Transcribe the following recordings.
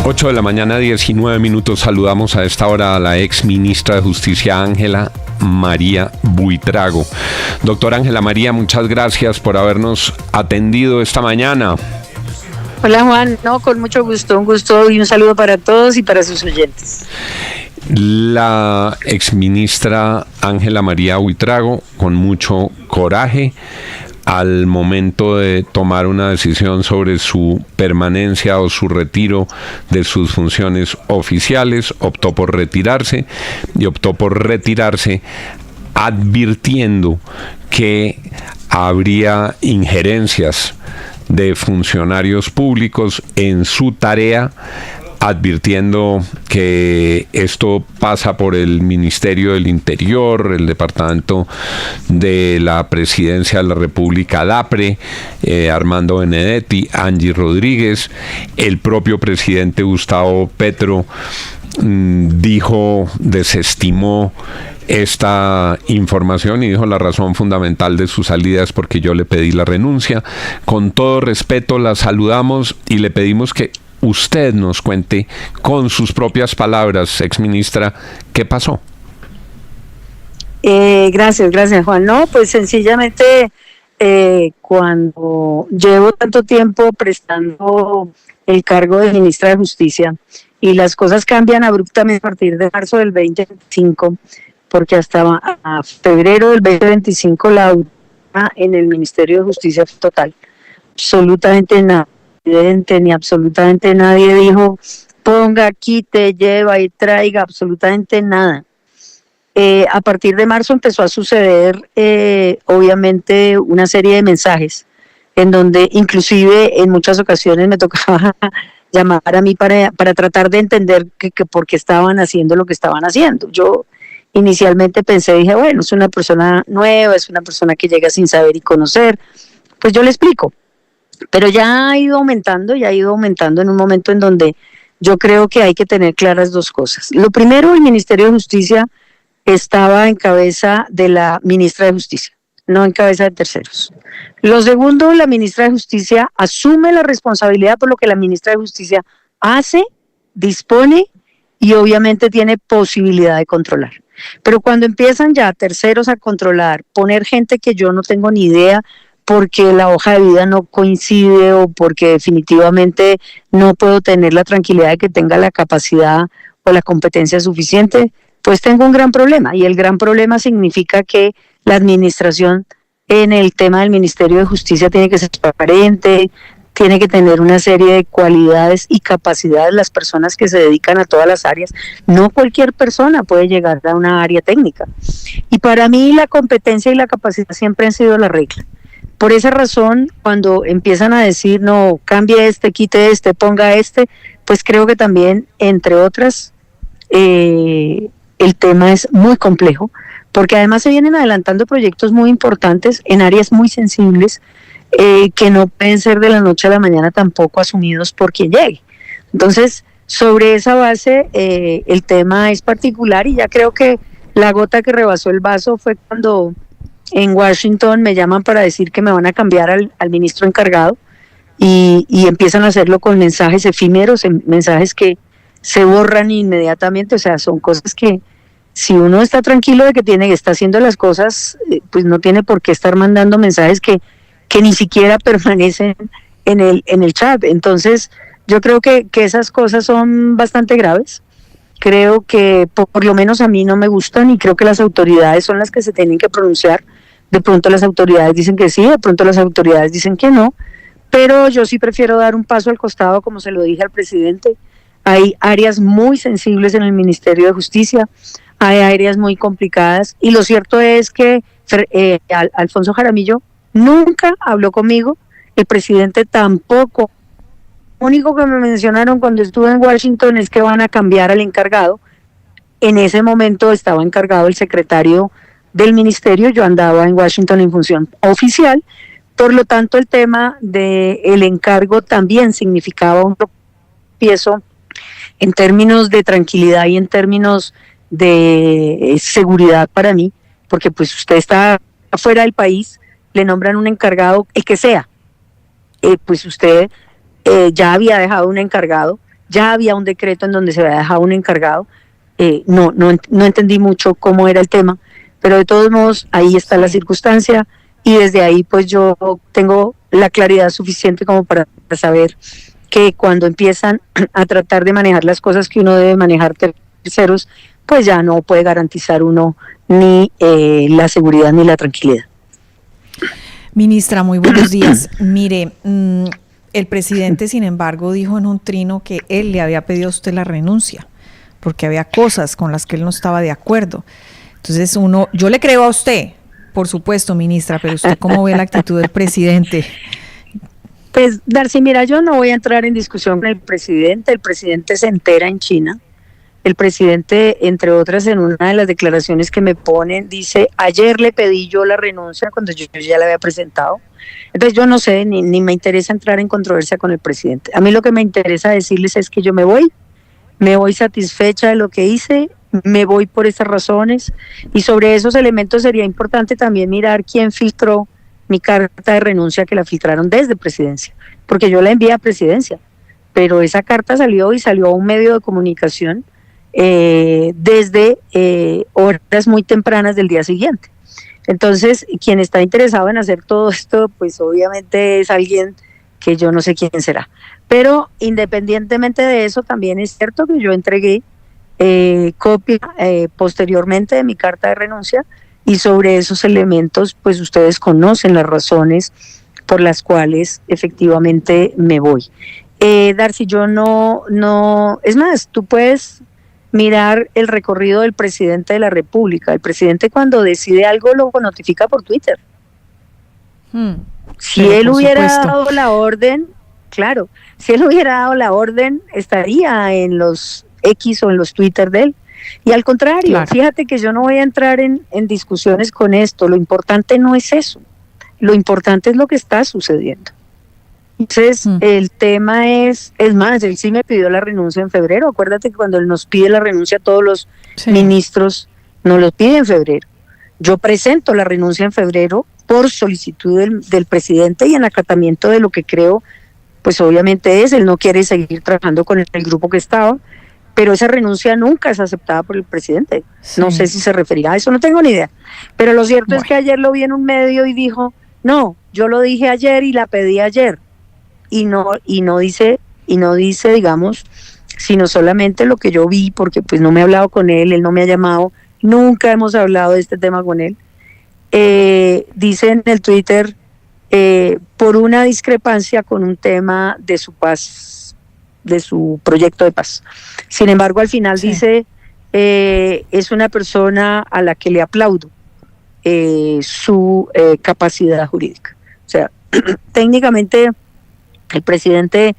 8 de la mañana, 19 minutos. Saludamos a esta hora a la ex ministra de Justicia, Ángela María Buitrago. Doctora Ángela María, muchas gracias por habernos atendido esta mañana. Hola Juan, no, con mucho gusto, un gusto y un saludo para todos y para sus oyentes. La exministra Ángela María Buitrago, con mucho coraje, al momento de tomar una decisión sobre su permanencia o su retiro de sus funciones oficiales, optó por retirarse advirtiendo que habría injerencias de funcionarios públicos en su tarea, advirtiendo que esto pasa por el Ministerio del Interior, el Departamento de la Presidencia de la República, DAPRE, Armando Benedetti, Angie Rodríguez, el propio presidente Gustavo Petro desestimó esta información y dijo: la razón fundamental de su salida es porque yo le pedí la renuncia. Con todo respeto la saludamos y le pedimos que usted nos cuente con sus propias palabras, exministra, ¿qué pasó? Gracias Juan. No, pues sencillamente cuando llevo tanto tiempo prestando el cargo de ministra de Justicia y las cosas cambian abruptamente a partir de marzo del 2025, porque hasta a febrero del 2025 la auditoría en el Ministerio de Justicia fue total, absolutamente nada. Ni absolutamente nadie dijo ponga, quite, lleva y traiga, absolutamente nada. A partir de marzo empezó a suceder obviamente una serie de mensajes en donde inclusive en muchas ocasiones me tocaba llamar a mí para tratar de entender que por qué estaban haciendo lo que estaban haciendo. Yo inicialmente dije, bueno, es una persona nueva, es una persona que llega sin saber y conocer, pues yo le explico. Pero ya ha ido aumentando en un momento en donde yo creo que hay que tener claras dos cosas. Lo primero, el Ministerio de Justicia estaba en cabeza de la ministra de Justicia, no en cabeza de terceros. Lo segundo, la ministra de Justicia asume la responsabilidad por lo que la ministra de Justicia hace, dispone y obviamente tiene posibilidad de controlar. Pero cuando empiezan ya terceros a controlar, poner gente que yo no tengo ni idea, porque la hoja de vida no coincide o porque definitivamente no puedo tener la tranquilidad de que tenga la capacidad o la competencia suficiente, pues tengo un gran problema. Y el gran problema significa que la administración en el tema del Ministerio de Justicia tiene que ser transparente, tiene que tener una serie de cualidades y capacidades las personas que se dedican a todas las áreas. No cualquier persona puede llegar a una área técnica. Y para mí la competencia y la capacidad siempre han sido la regla. Por esa razón, cuando empiezan a decir, no, cambie quite ponga pues creo que también, entre otras, el tema es muy complejo, porque además se vienen adelantando proyectos muy importantes en áreas muy sensibles, que no pueden ser de la noche a la mañana tampoco asumidos por quien llegue. Entonces, sobre esa base, el tema es particular y ya creo que la gota que rebasó el vaso fue cuando en Washington me llaman para decir que me van a cambiar al ministro encargado y empiezan a hacerlo con mensajes efímeros, mensajes que se borran inmediatamente. O sea, son cosas que si uno está tranquilo de que está haciendo las cosas, pues no tiene por qué estar mandando mensajes que ni siquiera permanecen en el chat. Entonces yo creo que esas cosas son bastante graves. Creo que por lo menos a mí no me gustan y creo que las autoridades son las que se tienen que pronunciar. De pronto las autoridades dicen que sí, de pronto las autoridades dicen que no, pero yo sí prefiero dar un paso al costado, como se lo dije al presidente. Hay áreas muy sensibles en el Ministerio de Justicia, hay áreas muy complicadas y lo cierto es que Alfonso Jaramillo nunca habló conmigo, el presidente tampoco. Lo único que me mencionaron cuando estuve en Washington es que van a cambiar al encargado. En ese momento estaba encargado el secretario del ministerio, yo andaba en Washington en función oficial, por lo tanto el tema del encargo también significaba un tropiezo en términos de tranquilidad y en términos de seguridad para mí, porque pues usted está afuera del país, le nombran un encargado, el que sea, pues usted ya había dejado un encargado ya había un decreto en donde se había dejado un encargado. No entendí mucho cómo era el tema, pero de todos modos ahí está la circunstancia, y desde ahí pues yo tengo la claridad suficiente como para saber que cuando empiezan a tratar de manejar las cosas que uno debe manejar terceros, pues ya no puede garantizar uno ni la seguridad ni la tranquilidad. Ministra, muy buenos días. Mire, el presidente, sin embargo, dijo en un trino que él le había pedido a usted la renuncia, porque había cosas con las que él no estaba de acuerdo. Entonces yo le creo a usted, por supuesto, ministra, pero ¿usted cómo ve la actitud del presidente? Pues, Darcy, mira, yo no voy a entrar en discusión con el presidente se entera en China. El presidente, entre otras, en una de las declaraciones que me ponen, dice, ayer le pedí yo la renuncia cuando yo ya la había presentado. Entonces yo no sé, ni me interesa entrar en controversia con el presidente. A mí lo que me interesa decirles es que yo me voy satisfecha de lo que hice, me voy por estas razones, y sobre esos elementos sería importante también mirar quién filtró mi carta de renuncia, que la filtraron desde presidencia, porque yo la envié a presidencia, pero esa carta salió a un medio de comunicación desde horas muy tempranas del día siguiente. Entonces, quien está interesado en hacer todo esto, pues obviamente es alguien que yo no sé quién será. Pero independientemente de eso, también es cierto que yo entregué copia posteriormente de mi carta de renuncia, y sobre esos elementos, pues ustedes conocen las razones por las cuales efectivamente me voy. Darcy, yo no, es más, tú puedes mirar el recorrido del presidente de la República. El presidente, cuando decide algo, lo notifica por Twitter. Si él hubiera dado la orden, claro, si él hubiera dado la orden, estaría en los X o en los Twitter de él. Y al contrario, claro, fíjate que yo no voy a entrar en discusiones con esto. Lo importante no es eso. Lo importante es lo que está sucediendo. Entonces, el tema es más, él sí me pidió la renuncia en febrero. Acuérdate que cuando él nos pide la renuncia, todos los ministros nos lo piden en febrero. Yo presento la renuncia en febrero por solicitud del presidente y en acatamiento de lo que creo, pues obviamente él no quiere seguir trabajando con el grupo que estaba, pero esa renuncia nunca es aceptada por el presidente. No sé si se referirá a eso, no tengo ni idea. Pero lo cierto es que ayer lo vi en un medio y dijo, no, yo lo dije ayer y la pedí ayer. Y no dice, digamos, sino solamente lo que yo vi, porque pues no me he hablado con él no me ha llamado, nunca hemos hablado de este tema con él. Dice en el Twitter, por una discrepancia con un tema de su paz, de su proyecto de paz. Sin embargo, al final dice, es una persona a la que le aplaudo su capacidad jurídica. O sea, técnicamente el presidente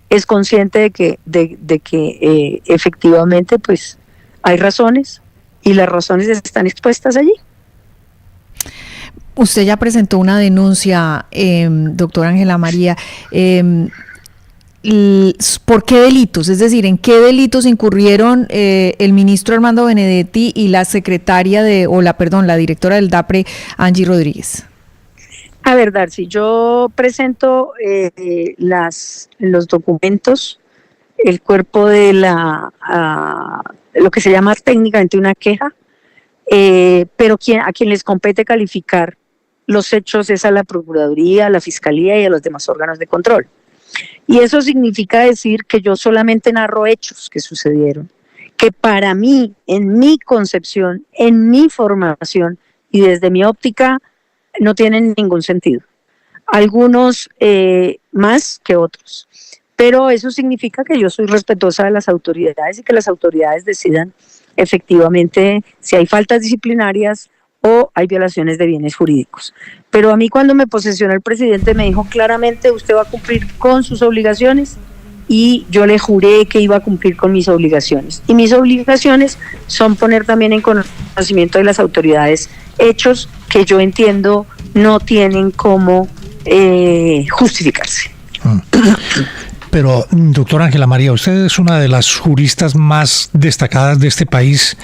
es consciente de que efectivamente pues hay razones, y las razones están expuestas allí. Usted ya presentó una denuncia, doctora Ángela María. ¿Por qué delitos? Es decir, ¿en qué delitos incurrieron el ministro Armando Benedetti y la secretaria la directora del DAPRE, Angie Rodríguez? A ver, Darcy, yo presento los documentos, el cuerpo de lo que se llama técnicamente una queja, pero a quien les compete calificar los hechos es a la Procuraduría, a la Fiscalía y a los demás órganos de control. Y eso significa decir que yo solamente narro hechos que sucedieron, que para mí, en mi concepción, en mi formación y desde mi óptica, no tienen ningún sentido. Algunos más que otros. Pero eso significa que yo soy respetuosa de las autoridades y que las autoridades decidan efectivamente si hay faltas disciplinarias o hay violaciones de bienes jurídicos. Pero a mí, cuando me posesionó el presidente, me dijo claramente: usted va a cumplir con sus obligaciones, y yo le juré que iba a cumplir con mis obligaciones. Y mis obligaciones son poner también en conocimiento de las autoridades hechos que yo entiendo no tienen cómo justificarse. Pero, doctora Ángela María, usted es una de las juristas más destacadas de este país.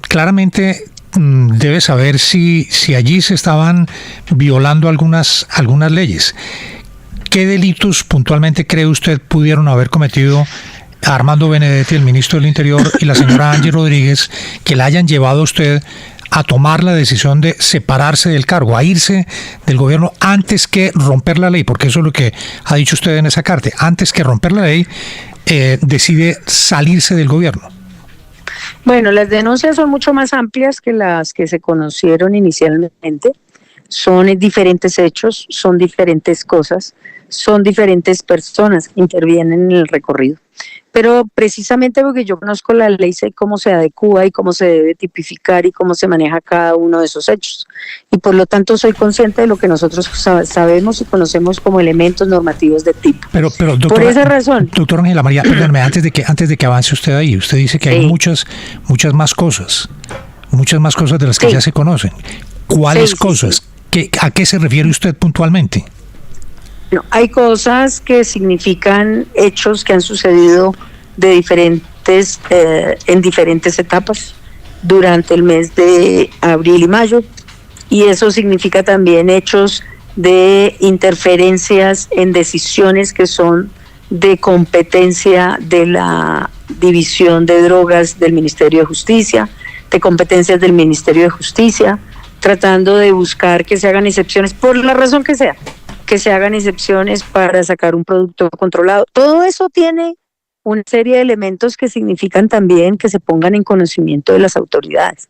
Claramente debe saber si allí se estaban violando algunas leyes. ¿qué delitos puntualmente cree usted pudieron haber cometido Armando Benedetti, el ministro del Interior, y la señora Angie Rodríguez, que la hayan llevado a usted a tomar la decisión de separarse del cargo, a irse del gobierno antes que romper la ley? Porque eso es lo que ha dicho usted en esa carta. Antes que romper la ley, decide salirse del gobierno. Bueno, las denuncias son mucho más amplias que las que se conocieron inicialmente. Son diferentes hechos, son diferentes cosas, son diferentes personas que intervienen en el recorrido. Pero precisamente porque yo conozco la ley, sé cómo se adecúa y cómo se debe tipificar y cómo se maneja cada uno de esos hechos. Y por lo tanto soy consciente de lo que nosotros sabemos y conocemos como elementos normativos de tipo. Pero doctora, por esa razón. Doctora Ángela María, perdóneme, antes de que avance usted ahí, usted dice que hay muchas más cosas de las que ya se conocen. ¿Cuáles cosas? ¿A qué se refiere usted puntualmente? No, hay cosas que significan hechos que han sucedido en diferentes etapas durante el mes de abril y mayo, y eso significa también hechos de interferencias en decisiones que son de competencia de la División de Drogas del Ministerio de Justicia, de competencias del Ministerio de Justicia, tratando de buscar que se hagan excepciones por la razón que sea, que se hagan excepciones para sacar un producto controlado. Todo eso tiene una serie de elementos que significan también que se pongan en conocimiento de las autoridades.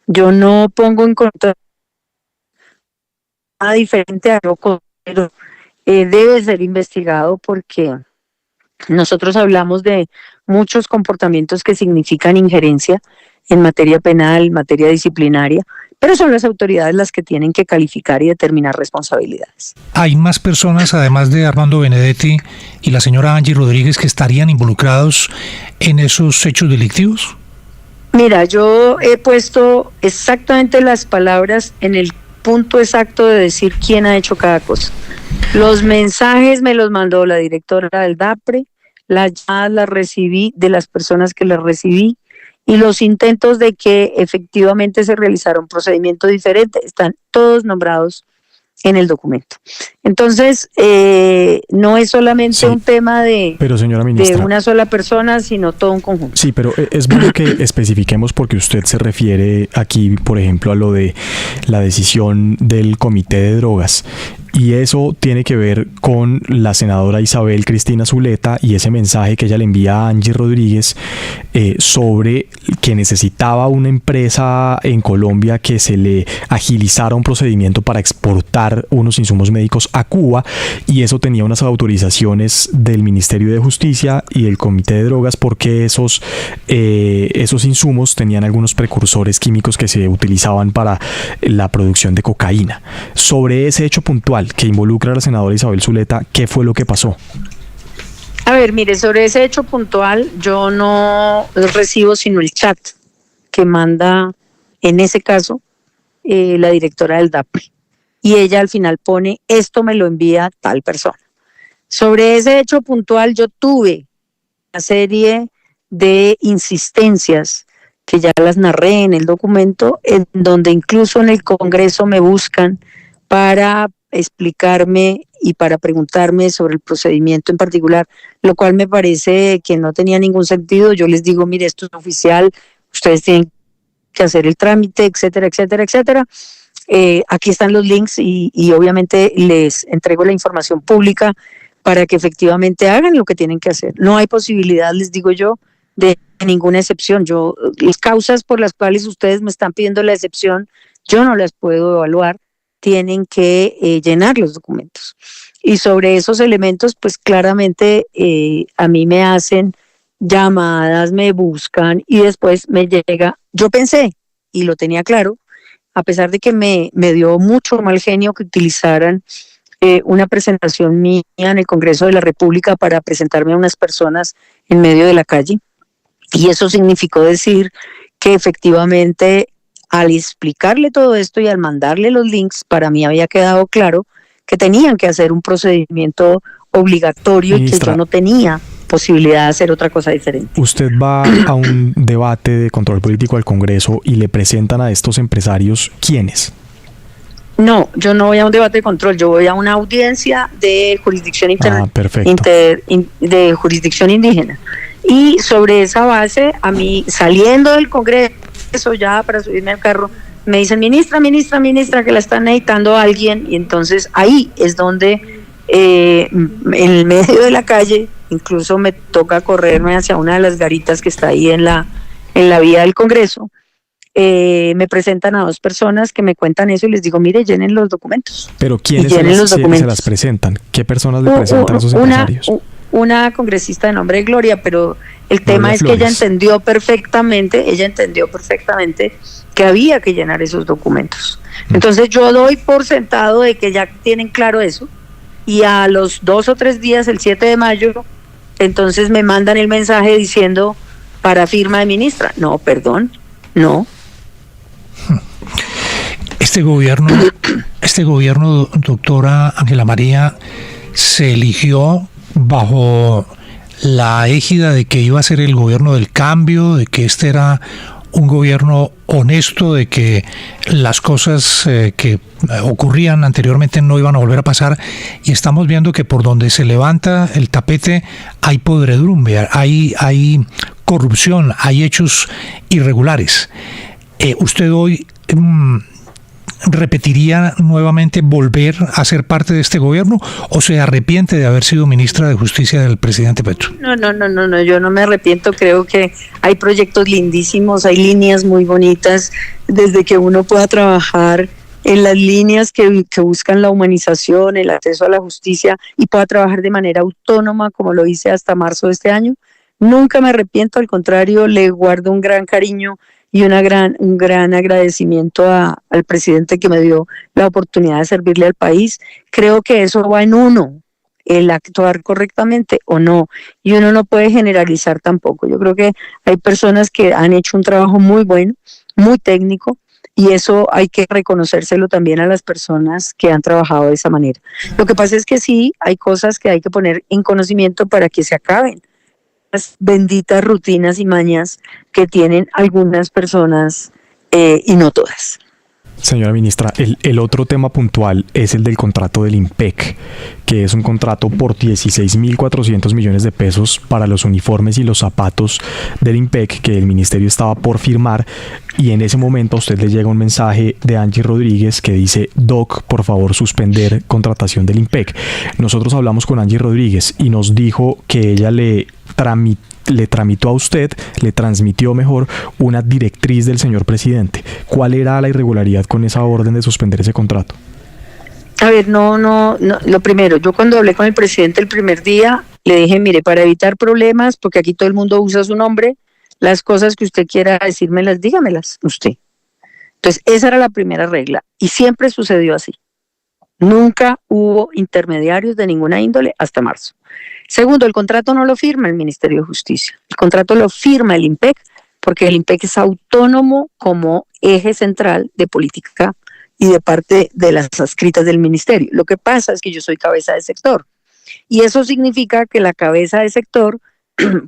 Yo no pongo en contra nada diferente a lo pero debe ser investigado, porque nosotros hablamos de muchos comportamientos que significan injerencia en materia penal, materia disciplinaria, pero son las autoridades las que tienen que calificar y determinar responsabilidades. ¿Hay más personas, además de Armando Benedetti y la señora Angie Rodríguez, que estarían involucrados en esos hechos delictivos? Mira, yo he puesto exactamente las palabras en el punto exacto de decir quién ha hecho cada cosa. Los mensajes me los mandó la directora del DAPRE, las llamadas las recibí de las personas que las recibí, y los intentos de que efectivamente se realizara un procedimiento diferente están todos nombrados en el documento. Entonces, no es solamente un tema pero, señora ministra, de una sola persona, sino todo un conjunto. Sí, pero es bueno que especifiquemos, porque usted se refiere aquí, por ejemplo, a lo de la decisión del Comité de Drogas. Y eso tiene que ver con la senadora Isabel Cristina Zuleta y ese mensaje que ella le envía a Angie Rodríguez sobre que necesitaba una empresa en Colombia que se le agilizara un procedimiento para exportar unos insumos médicos a Cuba, y eso tenía unas autorizaciones del Ministerio de Justicia y del Comité de Drogas, porque esos insumos tenían algunos precursores químicos que se utilizaban para la producción de cocaína. Sobre ese hecho puntual que involucra a la senadora Isabel Zuleta, ¿qué fue lo que pasó? A ver, mire, sobre ese hecho puntual, yo no recibo sino el chat que manda, en ese caso, la directora del DAPRE. Y ella al final pone, esto me lo envía tal persona. Sobre ese hecho puntual, yo tuve una serie de insistencias que ya las narré en el documento, en donde incluso en el Congreso me buscan para explicarme y para preguntarme sobre el procedimiento en particular, lo cual me parece que no tenía ningún sentido. Yo les digo, mire, esto es oficial, ustedes tienen que hacer el trámite, etcétera, etcétera, etcétera. Aquí están los links y obviamente les entrego la información pública para que efectivamente hagan lo que tienen que hacer. No hay posibilidad, les digo yo, de ninguna excepción. Las causas por las cuales ustedes me están pidiendo la excepción, yo no las puedo evaluar. Tienen que llenar los documentos. Y sobre esos elementos, pues claramente a mí me hacen llamadas, me buscan y después me llega. Yo pensé, y lo tenía claro, a pesar de que me dio mucho mal genio que utilizaran una presentación mía en el Congreso de la República para presentarme a unas personas en medio de la calle. Y eso significó decir que efectivamente, al explicarle todo esto y al mandarle los links, para mí había quedado claro que tenían que hacer un procedimiento obligatorio, ministra, y que yo no tenía posibilidad de hacer otra cosa diferente. Usted va a un debate de control político al Congreso y le presentan a estos empresarios, ¿quiénes? No, yo no voy a un debate de control, yo voy a una audiencia de jurisdicción de jurisdicción indígena. Y sobre esa base, a mí, saliendo del Congreso ya para subirme al carro, me dicen, ministra, que la están necesitando a alguien, y entonces ahí es donde, en el medio de la calle, incluso me toca correrme hacia una de las garitas que está ahí en la vía del Congreso. Me presentan a 2 personas que me cuentan eso y les digo, mire, llenen los documentos. ¿Pero quiénes se las presentan? ¿Qué personas le presentan a esos empresarios? Una congresista de nombre de Gloria, pero el tema es que ella entendió perfectamente que había que llenar esos documentos. Entonces yo doy por sentado de que ya tienen claro eso, y a los 2 o 3 días, el 7 de mayo, entonces me mandan el mensaje diciendo, para firma de ministra. No, perdón, no. Este gobierno, doctora Ángela María, se eligió bajo la égida de que iba a ser el gobierno del cambio, de que este era un gobierno honesto, de que las cosas que ocurrían anteriormente no iban a volver a pasar, y estamos viendo que por donde se levanta el tapete hay podredumbre, hay corrupción, hay hechos irregulares. ¿Usted hoy repetiría nuevamente volver a ser parte de este gobierno, o se arrepiente de haber sido ministra de Justicia del presidente Petro? No, yo no me arrepiento. Creo que hay proyectos lindísimos, hay líneas muy bonitas, desde que uno pueda trabajar en las líneas que buscan la humanización, el acceso a la justicia, y pueda trabajar de manera autónoma, como lo hice hasta marzo de este año. Nunca me arrepiento, al contrario, le guardo un gran cariño y un gran agradecimiento al presidente que me dio la oportunidad de servirle al país. Creo que eso va en uno, el actuar correctamente o no, y uno no puede generalizar tampoco. Yo creo que hay personas que han hecho un trabajo muy bueno, muy técnico, y eso hay que reconocérselo también a las personas que han trabajado de esa manera. Lo que pasa es que sí, hay cosas que hay que poner en conocimiento para que se acaben las benditas rutinas y mañas que tienen algunas personas, y no todas. Señora ministra, el otro tema puntual es el del contrato del IMPEC, que es un contrato por 16.400 millones de pesos para los uniformes y los zapatos del IMPEC que el ministerio estaba por firmar, y en ese momento a usted le llega un mensaje de Angie Rodríguez que dice: Doc, por favor, suspender contratación del IMPEC. Nosotros hablamos con Angie Rodríguez y nos dijo que ella le tramitó a usted, le transmitió mejor, una directriz del señor presidente. ¿Cuál era la irregularidad con esa orden de suspender ese contrato? A ver, no, lo primero, yo cuando hablé con el presidente el primer día, le dije, mire, para evitar problemas, porque aquí todo el mundo usa su nombre, las cosas que usted quiera decírmelas, dígamelas usted. Entonces, esa era la primera regla, y siempre sucedió así. Nunca hubo intermediarios de ninguna índole hasta marzo. Segundo, el contrato no lo firma el Ministerio de Justicia, el contrato lo firma el IMPEC, porque el IMPEC es autónomo como eje central de política y de parte de las adscritas del ministerio. Lo que pasa es que yo soy cabeza de sector, y eso significa que la cabeza de sector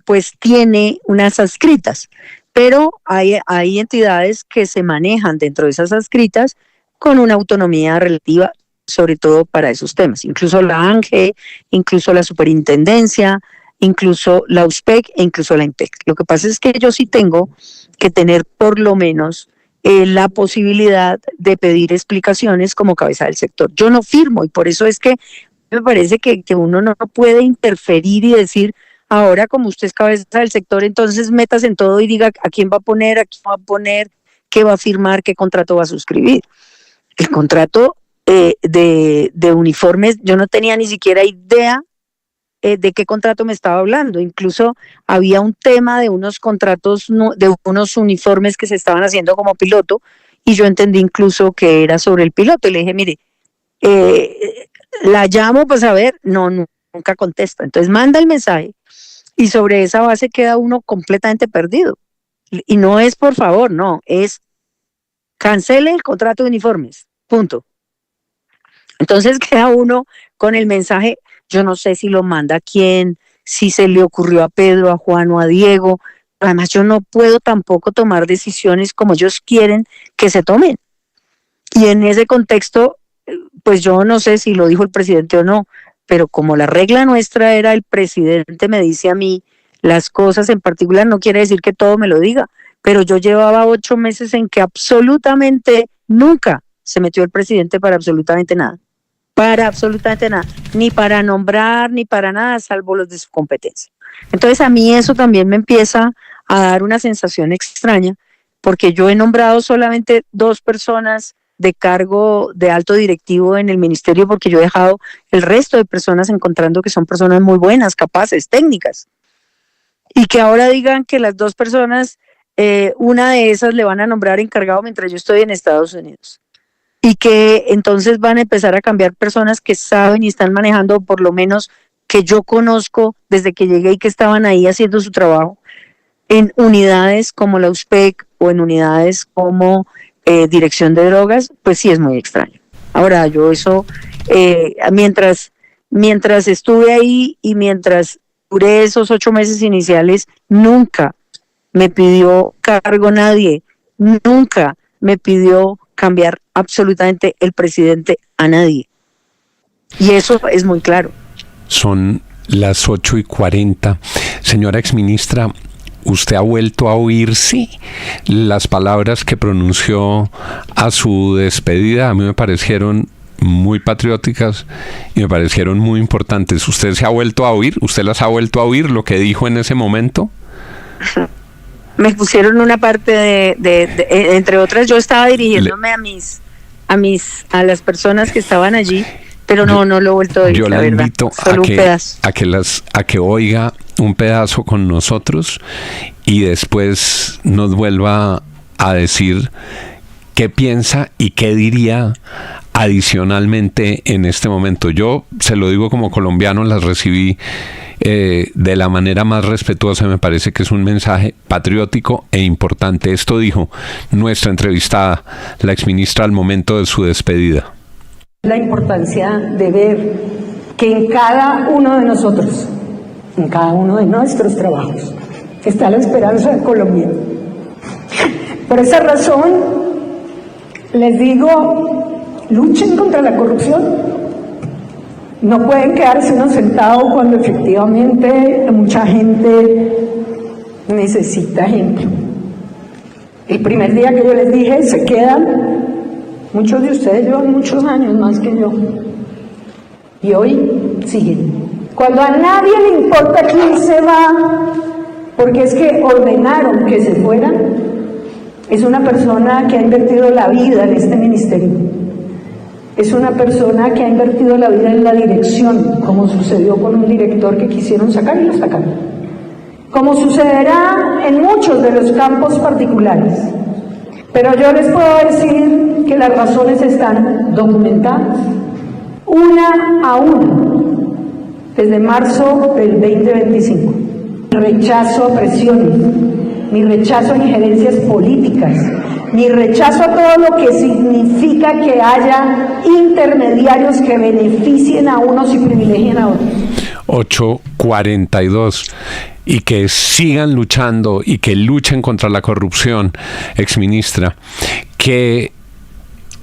pues tiene unas adscritas, pero hay entidades que se manejan dentro de esas adscritas con una autonomía relativa, sobre todo para esos temas, incluso la ANGE, incluso la Superintendencia, incluso la USPEC e incluso la IMPEC. Lo que pasa es que yo sí tengo que tener por lo menos la posibilidad de pedir explicaciones como cabeza del sector. Yo no firmo, y por eso es que me parece que uno no puede interferir y decir, ahora como usted es cabeza del sector, entonces métase en todo y diga a quién va a poner, qué va a firmar, qué contrato va a suscribir. El contrato de uniformes, yo no tenía ni siquiera idea de qué contrato me estaba hablando. Incluso había un tema de unos contratos, de unos uniformes que se estaban haciendo como piloto, y yo entendí incluso que era sobre el piloto, y le dije, mire, la llamo para saber, nunca contesta. Entonces manda el mensaje, y sobre esa base queda uno completamente perdido. Y no es por favor, no, es cancele el contrato de uniformes, punto. Entonces queda uno con el mensaje, yo no sé si lo manda a quién, si se le ocurrió a Pedro, a Juan o a Diego. Además, yo no puedo tampoco tomar decisiones como ellos quieren que se tomen. Y en ese contexto, pues yo no sé si lo dijo el presidente o no, pero como la regla nuestra era el presidente me dice a mí las cosas en particular, no quiere decir que todo me lo diga, pero yo llevaba 8 meses en que absolutamente nunca se metió el presidente para absolutamente nada, ni para nombrar, ni para nada, salvo los de su competencia. Entonces a mí eso también me empieza a dar una sensación extraña, porque yo he nombrado solamente 2 personas de cargo de alto directivo en el ministerio, porque yo he dejado el resto de personas encontrando que son personas muy buenas, capaces, técnicas, y que ahora digan que las 2 personas, una de esas le van a nombrar encargado mientras yo estoy en Estados Unidos, y que entonces van a empezar a cambiar personas que saben y están manejando, por lo menos que yo conozco desde que llegué y que estaban ahí haciendo su trabajo, en unidades como la USPEC o en unidades como Dirección de Drogas, pues sí es muy extraño. Ahora, yo eso, mientras estuve ahí y mientras duré esos 8 meses iniciales, nunca me pidió cargo nadie, nunca me pidió cambiar absolutamente el presidente a nadie. Y eso es muy claro. Son las 8:40. Señora exministra, ¿usted ha vuelto a oír, sí, las palabras que pronunció a su despedida? A mí me parecieron muy patrióticas y me parecieron muy importantes. ¿Usted se ha vuelto a oír? ¿Usted las ha vuelto a oír, lo que dijo en ese momento? Me pusieron una parte de entre otras, yo estaba dirigiéndome a las personas que estaban allí, pero no lo he vuelto a oír. Yo la verdad. invito Solo un pedazo. a que oiga un pedazo con nosotros y después nos vuelva a decir qué piensa y qué diría adicionalmente en este momento. Yo se lo digo como colombiano, las recibí de la manera más respetuosa. Me parece que es un mensaje patriótico e importante. Esto dijo nuestra entrevistada, la exministra, al momento de su despedida. La importancia de ver que en cada uno de nosotros, en cada uno de nuestros trabajos, está la esperanza de Colombia. Por esa razón, les digo, luchen contra la corrupción. No pueden quedarse uno sentado cuando efectivamente mucha gente necesita ejemplo. El primer día que yo les dije, se quedan, muchos de ustedes llevan muchos años más que yo, y hoy siguen. Cuando a nadie le importa quién se va, porque es que ordenaron que se fuera, es una persona que ha invertido la vida en este ministerio. Es una persona que ha invertido la vida en la dirección, como sucedió con un director que quisieron sacar y lo sacaron. Como sucederá en muchos de los campos particulares. Pero yo les puedo decir que las razones están documentadas, una a una, desde marzo del 2025. Mi rechazo a presiones, mi rechazo a injerencias políticas, mi rechazo a todo lo que significa que haya intermediarios que beneficien a unos y privilegien a otros. 8:42. Y que sigan luchando y que luchen contra la corrupción, exministra. ¿Qué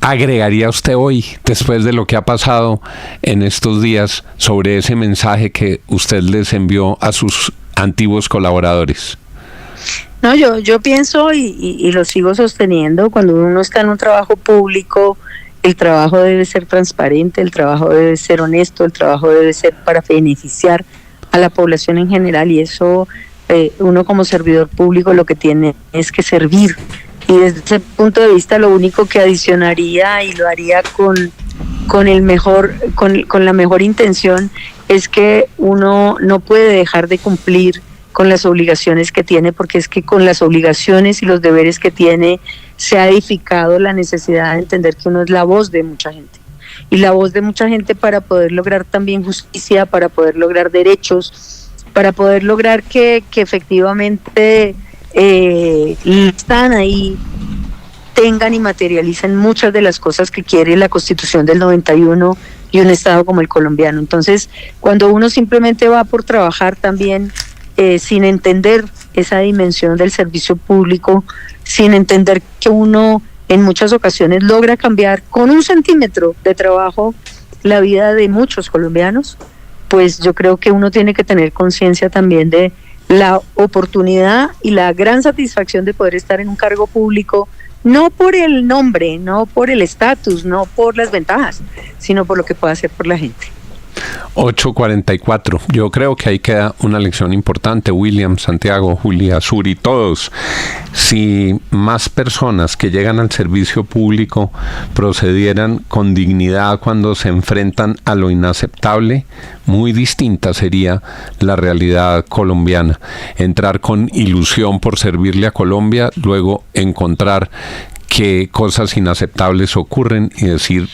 agregaría usted hoy, después de lo que ha pasado en estos días, sobre ese mensaje que usted les envió a sus antiguos colaboradores? No, yo pienso y lo sigo sosteniendo, cuando uno está en un trabajo público, el trabajo debe ser transparente, el trabajo debe ser honesto, el trabajo debe ser para beneficiar a la población en general, y eso uno como servidor público lo que tiene es que servir. Y desde ese punto de vista lo único que adicionaría, y lo haría con la mejor intención, es que uno no puede dejar de cumplir con las obligaciones que tiene, porque es que con las obligaciones y los deberes que tiene se ha edificado la necesidad de entender que uno es la voz de mucha gente, y la voz de mucha gente para poder lograr también justicia, para poder lograr derechos, para poder lograr que efectivamente están ahí, tengan y materialicen muchas de las cosas que quiere la Constitución del 91 y un Estado como el colombiano. Entonces, cuando uno simplemente va por trabajar también, sin entender esa dimensión del servicio público, sin entender que uno en muchas ocasiones logra cambiar con 1 centímetro de trabajo la vida de muchos colombianos, pues yo creo que uno tiene que tener conciencia también de la oportunidad y la gran satisfacción de poder estar en un cargo público, no por el nombre, no por el estatus, no por las ventajas, sino por lo que puede hacer por la gente. 8:44. Yo creo que ahí queda una lección importante. William, Santiago, Julia, Suri, todos. Si más personas que llegan al servicio público procedieran con dignidad cuando se enfrentan a lo inaceptable, muy distinta sería la realidad colombiana. Entrar con ilusión por servirle a Colombia, luego encontrar que cosas inaceptables ocurren y decir: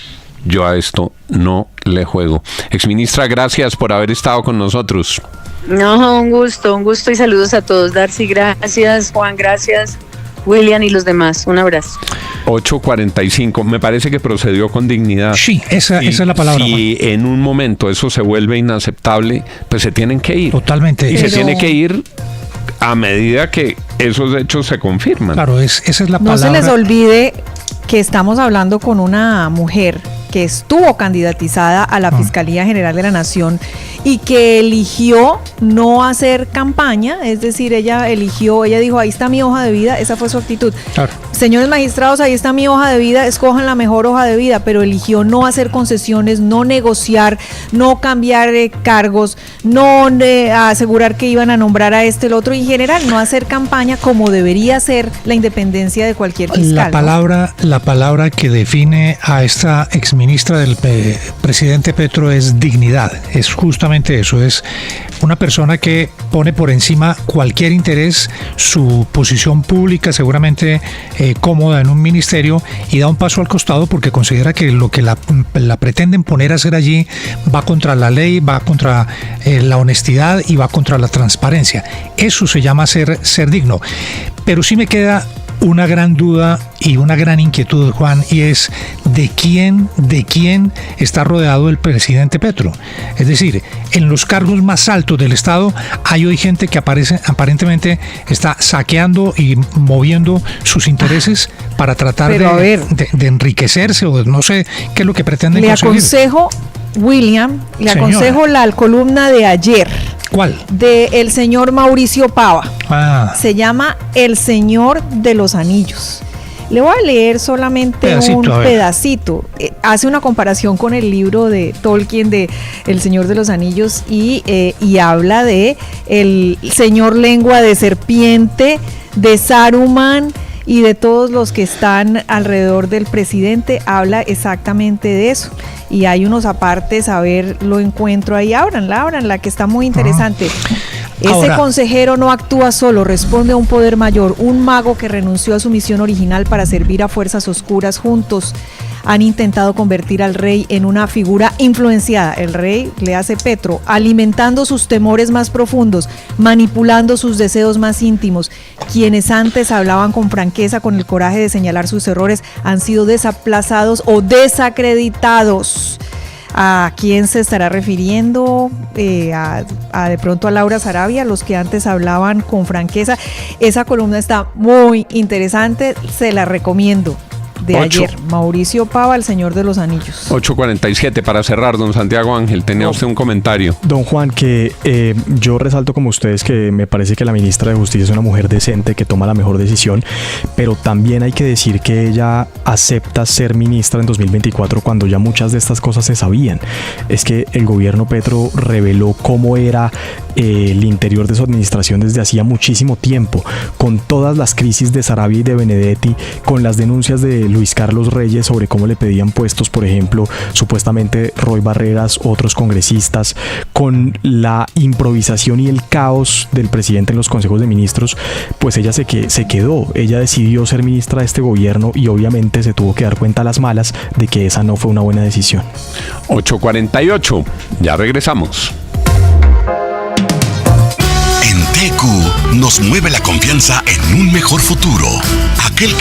yo a esto no le juego. Exministra, gracias por haber estado con nosotros. No, un gusto y saludos a todos. Darcy, gracias. Juan, gracias. William y los demás, un abrazo. 8:45, me parece que procedió con dignidad. Sí, esa es la palabra. Si en un momento eso se vuelve inaceptable, pues se tienen que ir. Totalmente. Y se tiene que ir a medida que esos hechos se confirman. Claro, esa es la palabra. No se les olvide que estamos hablando con una mujer que estuvo candidatizada a la Fiscalía General de la Nación y que eligió no hacer campaña, es decir, ella dijo: ahí está mi hoja de vida, esa fue su actitud. Claro. Señores magistrados, ahí está mi hoja de vida, escojan la mejor hoja de vida, pero eligió no hacer concesiones, no negociar, no cambiar cargos, no asegurar que iban a nombrar a el otro, y en general no hacer campaña como debería ser la independencia de cualquier fiscal. La palabra que define a esta exministra del presidente Petro es dignidad. Es justamente eso, es una persona que pone por encima cualquier interés, su posición pública seguramente cómoda en un ministerio, y da un paso al costado porque considera que lo que la pretenden poner a hacer allí va contra la ley, va contra la honestidad y va contra la transparencia. Eso se llama ser digno. Pero sí me queda una gran duda y una gran inquietud, Juan, y es ¿de quién está rodeado el presidente Petro? Es decir, en los cargos más altos del Estado hay hoy gente que aparentemente está saqueando y moviendo sus intereses para tratar de enriquecerse, o no sé qué es lo que pretenden conseguir. Aconsejo, William, aconsejo la columna de ayer. ¿Cuál? De el señor Mauricio Pava. Se llama El Señor de los Anillos. Le voy a leer solamente un pedacito. Hace una comparación con el libro de Tolkien de El Señor de los Anillos y habla de el señor lengua de serpiente, de Saruman y de todos los que están alrededor del presidente. Habla exactamente de eso. Y hay unos apartes, a ver, lo encuentro ahí. Ábranla, que está muy interesante. Ese consejero no actúa solo, responde a un poder mayor, un mago que renunció a su misión original para servir a fuerzas oscuras. Juntos han intentado convertir al rey en una figura influenciada. El rey, le hace Petro, alimentando sus temores más profundos, manipulando sus deseos más íntimos. Quienes antes hablaban con franqueza, con el coraje de señalar sus errores, han sido desaplazados o desacreditados. ¿A quién se estará refiriendo? De pronto a Laura Sarabia, los que antes hablaban con franqueza. Esa columna está muy interesante, se la recomiendo. De ayer, Mauricio Pava, El Señor de los Anillos. 8:47, para cerrar, don Santiago Ángel, tenía usted un comentario. Don Juan, que yo resalto como ustedes que me parece que la ministra de Justicia es una mujer decente, que toma la mejor decisión, pero también hay que decir que ella acepta ser ministra en 2024 cuando ya muchas de estas cosas se sabían. Es que el gobierno Petro reveló cómo era el interior de su administración desde hacía muchísimo tiempo, con todas las crisis de Sarabia y de Benedetti, con las denuncias de Luis Carlos Reyes sobre cómo le pedían puestos, por ejemplo, supuestamente Roy Barreras, otros congresistas, con la improvisación y el caos del presidente en los consejos de ministros. Pues ella se quedó, ella decidió ser ministra de este gobierno y obviamente se tuvo que dar cuenta a las malas de que esa no fue una buena decisión. 8:48, ya regresamos. En TQ nos mueve la confianza en un mejor futuro. Aquel que